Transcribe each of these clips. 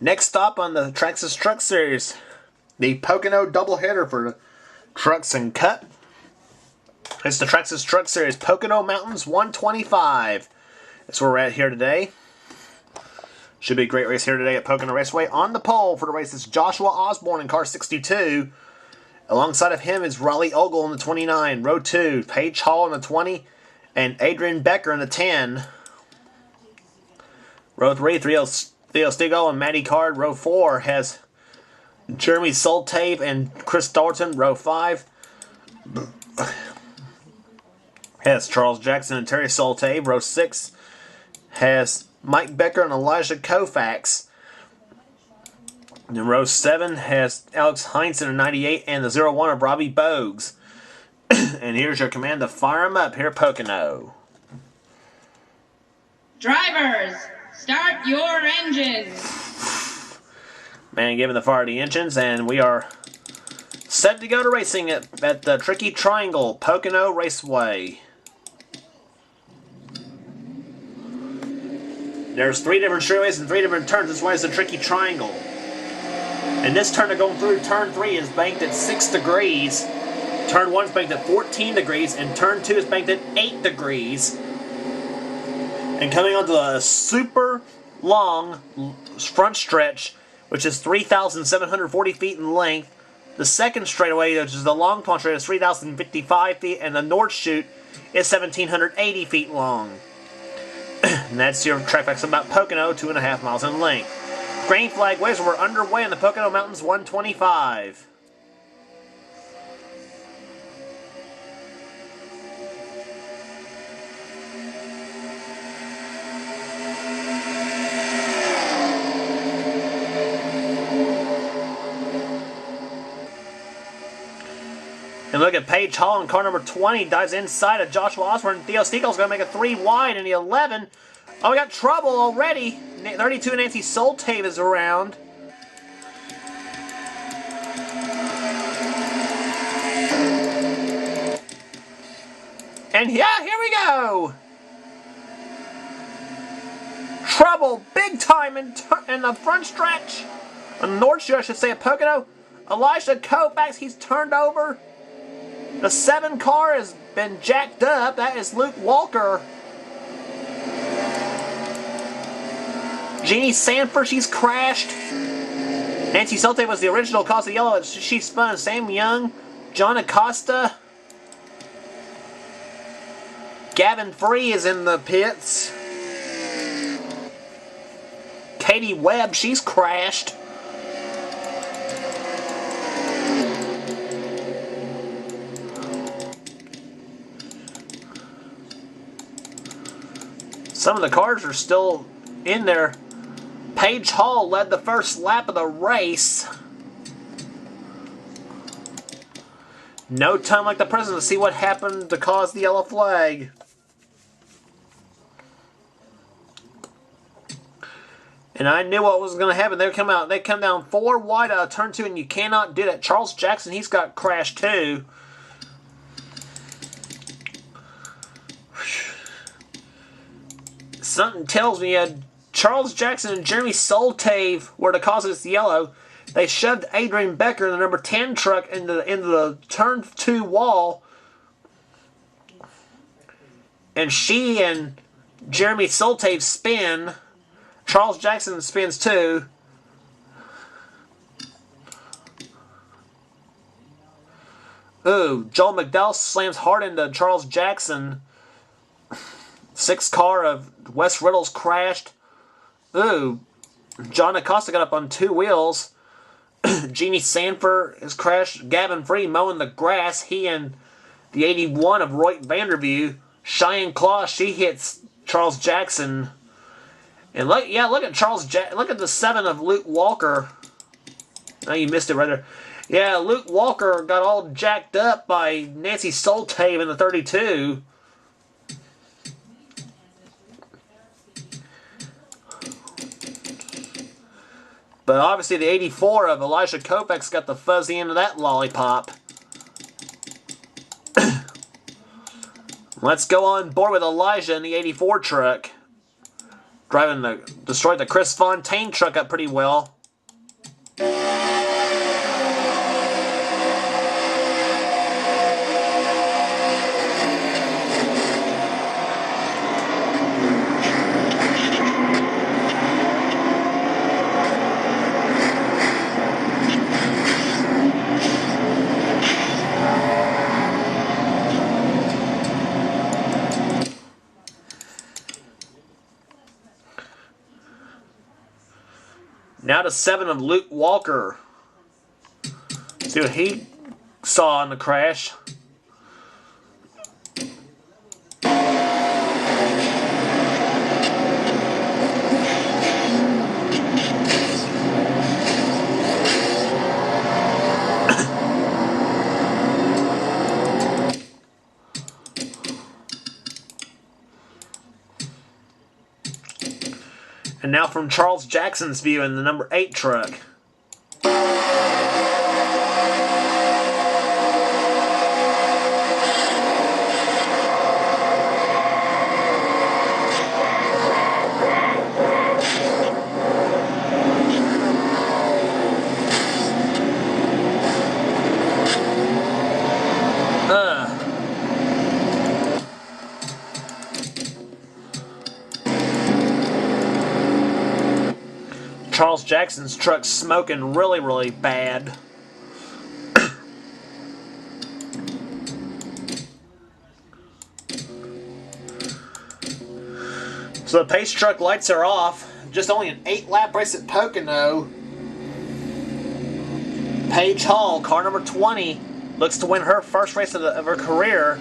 Next stop on the Traxxas Truck Series, the Pocono doubleheader for the Trucks and Cup. It's the Traxxas Truck Series Pocono Mountains 125. That's where we're at here today. Should be a great race here today at Pocono Raceway. On the pole for the race is Joshua Osborne in car 62. Alongside of him is Raleigh Ogle in the 29. Row 2, Paige Hall in the 20. And Adrian Becker in the 10. Row 3, Theo Stigall and Matty Card. Row 4 has Jeremy Soltave and Chris Thornton. Row 5 has Charles Jackson and Terry Soltave. Row 6 has Mike Becker and Elijah Koufax. And row 7 has Alex Heinzen in 98 and the 01 of Robbie Bogues. And here's your command to fire them up here at Pocono. Drivers, start your engines. Man giving the fire to the engines, and we are set to go to racing at the Tricky Triangle, Pocono Raceway. There's 3 different straightaways and 3 different turns. This way is the Tricky Triangle. And this turn going through turn 3 is banked at 6 degrees. Turn 1 is banked at 14 degrees. And turn 2 is banked at 8 degrees. And coming onto a super long front stretch, which is 3,740 feet in length. The second straightaway, which is the long pond straight, is 3,055 feet. And the north chute is 1,780 feet long. And that's your track facts about Pocono, 2.5 miles in length. Green flag waves were underway in the Pocono Mountains 125. And look at Paige Hall in car number 20. Dives inside of Joshua Osborne. Theo Stigall's going to make a 3 wide in the 11. Oh, we got trouble already. 32 Nancy Soltave is around. And yeah, here we go. Trouble big time in the front stretch. On the north shoe, I should say, at Pocono. Elijah Koufax, he's turned over. The 7 car has been jacked up. That is Luke Walker. Jeannie Sanford, she's crashed. Nancy Soltave was the original cause of the yellow. She spun. Sam Young, John Acosta. Gavin Free is in the pits. Katie Webb, she's crashed. Some of the cars are still in there. Paige Hall led the first lap of the race. No time like the present to see what happened to cause the yellow flag. And I knew what was going to happen. They come down 4 wide out of turn 2, and you cannot do that. Charles Jackson, he's got crashed too. Something tells me Charles Jackson and Jeremy Soltave were the cause of this yellow. They shoved Adrian Becker in the number 10 truck into the turn 2 wall. And she and Jeremy Soltave spin. Charles Jackson spins too. Ooh, Joel McDowell slams hard into Charles Jackson. 6 car of Wes Riddles crashed. Ooh, John Acosta got up on 2 wheels. Jeannie Sanford has crashed. Gavin Free mowing the grass. He and the 81 of Roy Vanderview. Cheyenne Claw, she hits Charles Jackson. And look at look at the 7 of Luke Walker. Oh, you missed it right there. Yeah, Luke Walker got all jacked up by Nancy Soltave in the 32. But obviously the 84 of Elijah Koufax got the fuzzy end of that lollipop. Let's go on board with Elijah in the 84 truck. destroyed the Chris Fontaine truck up pretty well. Now to 7 of Luke Walker. See what he saw in the crash. And now from Charles Jackson's view in the number 8 truck. Charles Jackson's truck's smoking really, really bad. So the pace truck lights are off. Just only an 8-lap race at Pocono. Paige Hall, car number 20, looks to win her first race of her career.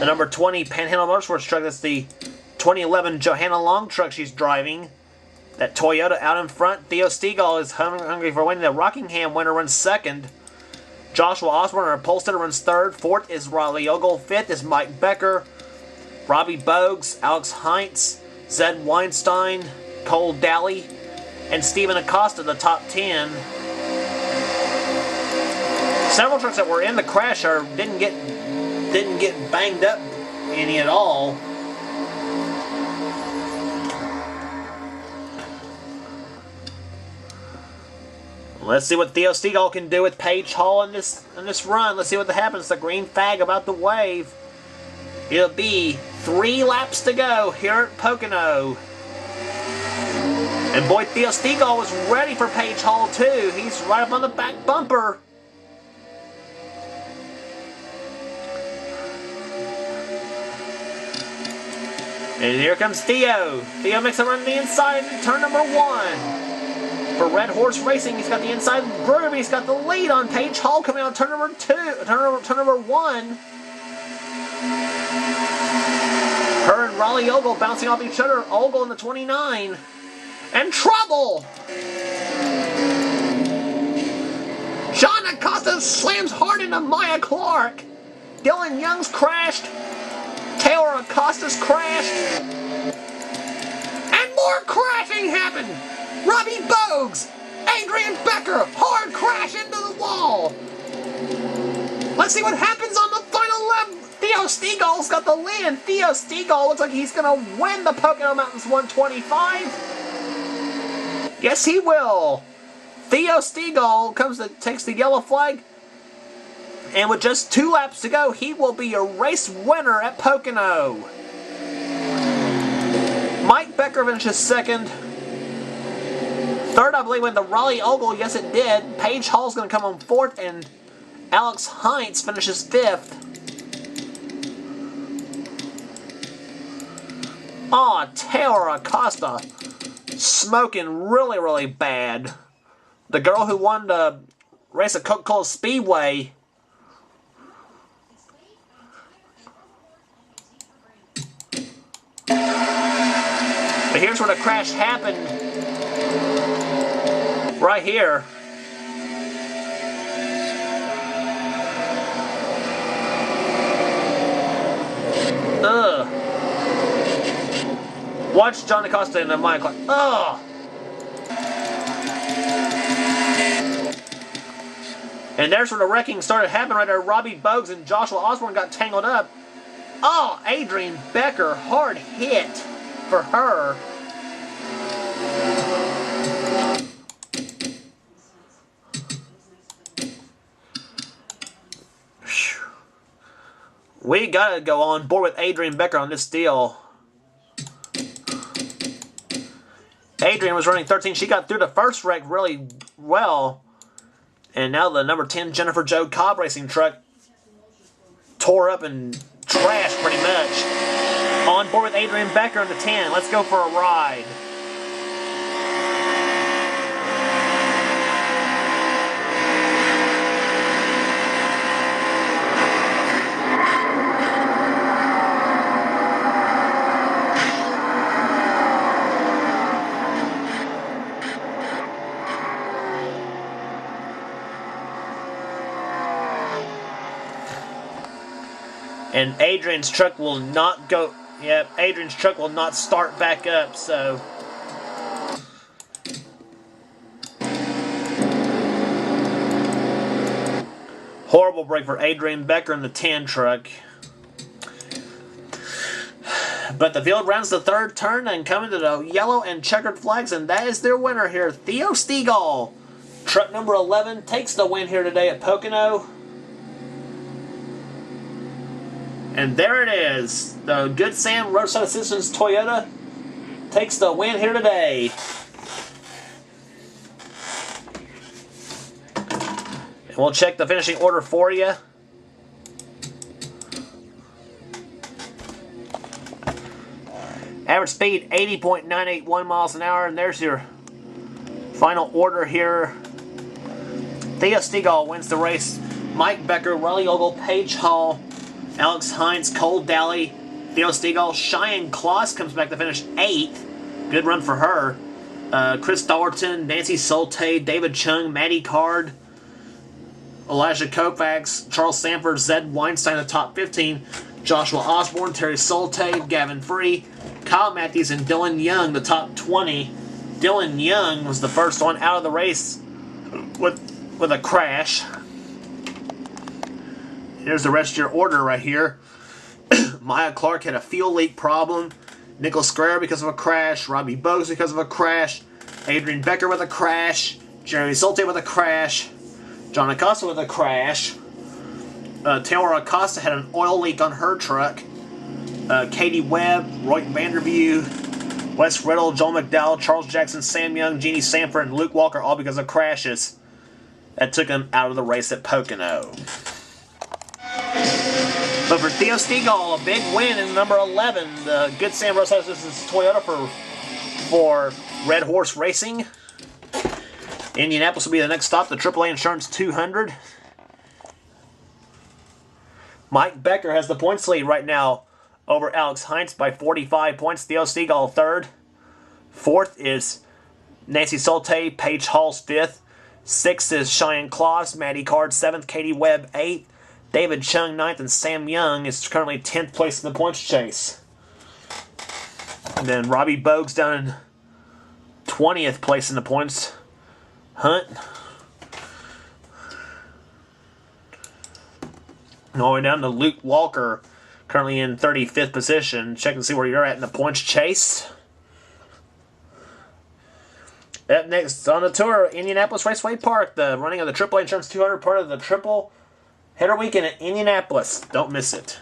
The number 20 Panhandle Motorsports truck, that's the 2011 Johanna Long truck she's driving. That Toyota out in front. Theo Stegall is hungry for winning. The Rockingham winner runs second. Joshua Osborne, our Polstead, runs third. Fourth is Riley Ogle. Fifth is Mike Becker. Robbie Bogues, Alex Heinz, Zed Weinstein, Cole Daly, and Stephen Acosta, the top 10. Several trucks that were in the crash didn't get banged up any at all. Let's see what Theo Stegall can do with Paige Hall in this run. Let's see what happens. The green flag about to wave. It'll be 3 laps to go here at Pocono. And boy, Theo Stegall was ready for Paige Hall too. He's right up on the back bumper. And here comes Theo. Theo makes a run to the inside in turn number 1. For Red Horse Racing, he's got the inside groove. He's got the lead on Paige Hall coming out of turn number 2. Turn number 1. Her and Raleigh Ogle bouncing off each other. Ogle in the 29. And trouble! John Acosta slams hard into Maya Clark. Dylan Young's crashed. Taylor Acosta's crashed. And more crashing happened! Robbie Bogues! Adrian Becker! Hard crash into the wall! Let's see what happens on the final lap! Theo Stegall's got the lead! Theo Stegall looks like he's gonna win the Pocono Mountains 125! Yes, he will! Theo Stegall takes the yellow flag, and with just 2 laps to go, he will be a race winner at Pocono! Mike Becker finishes second. Third, I believe, went the Raleigh Ogle. Yes, it did. Paige Hall's going to come on 4th, and Alex Heinz finishes 5th. Aw, Taylor Acosta smoking really, really bad. The girl who won the race at Coca-Cola Speedway. But here's where the crash happened. Right here. Ugh. Watch John Acosta in the mic. Ugh. And there's where the wrecking started happening right there. Robbie Bogues and Joshua Osborne got tangled up. Oh, Adrian Becker, hard hit for her. We gotta go on board with Adrian Becker on this deal. Adrian was running 13. She got through the first wreck really well. And now the number 10 Jennifer Jo Cobb racing truck tore up and trashed pretty much. On board with Adrian Becker in the 10. Let's go for a ride. And Adrian's truck will not go. Yep, Adrian's truck will not start back up, so. Horrible break for Adrian Becker in the 10 truck. But the field rounds the third turn and coming to the yellow and checkered flags, and that is their winner here. Theo Stegall, truck number 11, takes the win here today at Pocono. And there it is. The Good Sam Roadside Assistance Toyota takes the win here today. And we'll check the finishing order for you. Average speed 80.981 miles an hour. And there's your final order here. Theo Stegall wins the race. Mike Becker, Riley Ogle, Paige Hall, Alex Hines, Cole Daly, Theo Stegall. Cheyenne Kloss comes back to finish 8th. Good run for her. Chris Dollerton, Nancy Solte, David Chung, Maddie Card, Elijah Kovacs, Charles Sanford, Zed Weinstein, the top 15. Joshua Osborne, Terry Solte, Gavin Free, Kyle Matthews, and Dylan Young, the top 20. Dylan Young was the first one out of the race with a crash. Here's the rest of your order right here. Maya Clark had a fuel leak problem. Nicholas Guerrero because of a crash. Robbie Bogues because of a crash. Adrian Becker with a crash. Jeremy Solte with a crash. John Acosta with a crash. Taylor Acosta had an oil leak on her truck. Katie Webb, Roy Vanderview, Wes Riddle, Joel McDowell, Charles Jackson, Sam Young, Jeannie Sanford, and Luke Walker, all because of crashes that took them out of the race at Pocono. But for Theo Stegall, a big win in number 11. The Good Sam Roadside Assistance Toyota for Red Horse Racing. Indianapolis will be the next stop, the AAA Insurance 200. Mike Becker has the points lead right now over Alex Hines by 45 points. Theo Stegall 3rd. 4th is Nancy Solte, Paige Hall's 5th. 6th is Cheyenne Kloss, Maddie Card 7th, Katie Webb 8th. David Chung 9th, and Sam Young is currently 10th place in the points chase. And then Robbie Bogues down in 20th place in the points hunt. And all the way down to Luke Walker, currently in 35th position. Check and see where you're at in the points chase. Up next on the tour, Indianapolis Raceway Park, the running of the AAA Insurance 200, part of the Triple Header Weekend at Indianapolis. Don't miss it.